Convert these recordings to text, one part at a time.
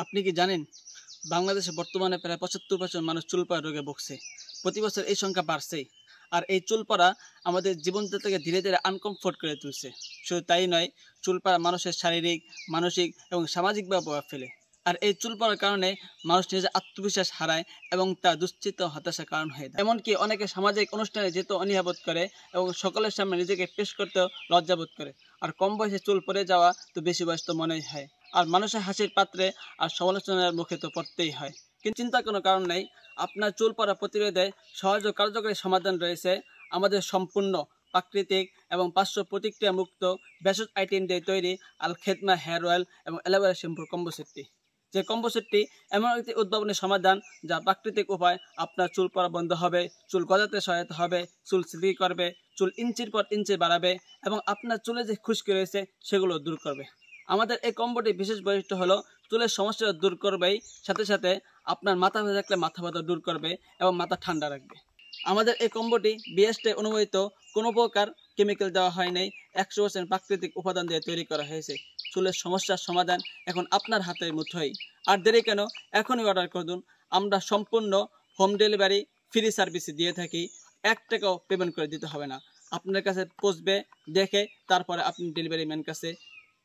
আপনি কি জানেন বাংলাদেশে বর্তমানে প্রায় ৭৫% মানুষ চুল পড়া রোগে ভুগছে। প্রতি বছর এই সংখ্যা বাড়ছেই। আর এই চুল পড়া আমাদের জীবনযাত্রাকে ধীরে ধীরে আনকমফোর্ট করে তুলছে। শুধু তাই নয়, চুল পড়া মানুষের শারীরিক, মানসিক এবং সামাজিকভাবে প্রভাব ফেলে। আর এই চুল পড়ার কারণে মানুষ নিজের আত্মবিশ্বাস হারায় এবং তা দুশ্চিন্তা ও হতাশার কারণ হয়ে যায়। এমনকি অনেকে সামাজিক অনুষ্ঠানে যেতে অনীহাবোধ করে এবং সকলের সামনে নিজেকে পেশ করতেও লজ্জাবোধ করে। আর কম বয়সে চুল পড়ে যাওয়া তো বেশি বয়স তো মনেই হয়। আর মানুষের হাসির পাত্রে আর সমালোচনার মুখে তো পড়তেই হয়। কিন্তু চিন্তার কোনো কারণ নেই। আপনার চুল পড়া প্রতিরোধে সহজ ও কার্যকরী সমাধান রয়েছে আমাদের সম্পূর্ণ প্রাকৃতিক এবং পার্শ্ব প্রতিক্রিয়া মুক্ত ভেষজ আইটেম দিয়ে তৈরি আল খেদমা হেয়ার অয়েল এবং অ্যালোভেরা শ্যাম্পুর কম্বো সেটটি। যে কম্বো সেটটি এমন একটি উদ্ভাবনী সমাধান যা প্রাকৃতিক উপায় আপনার চুল পড়া বন্ধ হবে, চুল গজাতে সহায়তা হবে, চুল সিল্কি করবে, চুল ইঞ্চির পর ইঞ্চি বাড়াবে এবং আপনার চুলে যে খুশকি রয়েছে সেগুলো দূর করবে। আমাদের এই কম্বোটির বিশেষ বৈশিষ্ট্য হলো চুলের সমস্যা দূর করবেই, সাথে সাথে আপনার মাথা ব্যথা থাকলে মাথা ব্যথা দূর করবে এবং মাথা ঠান্ডা রাখবে। আমাদের এই কম্বোটি বিএসটি অনুমোদিত, কোনো প্রকার কেমিক্যাল দেওয়া হয় নাই, 100% প্রাকৃতিক উপাদান দিয়ে তৈরি করা হয়েছে। চুলের সমস্যার সমাধান এখন আপনার হাতের মুঠোয়। আর দেরি কেন, এখনই অর্ডার করুন। আমরা সম্পূর্ণ হোম ডেলিভারি ফ্রি সার্ভিস দিয়ে থাকি। 1 টাকাও পেমেন্ট করে দিতে হবে না। আপনার কাছে পৌঁছবে, দেখে তারপরে আপনি ডেলিভারি ম্যান কাছে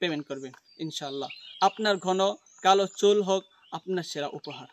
পেমেন্ট করবেন। ইনশাআল্লাহ আপনার ঘন কালো চুল হোক আপনার সেরা উপহার।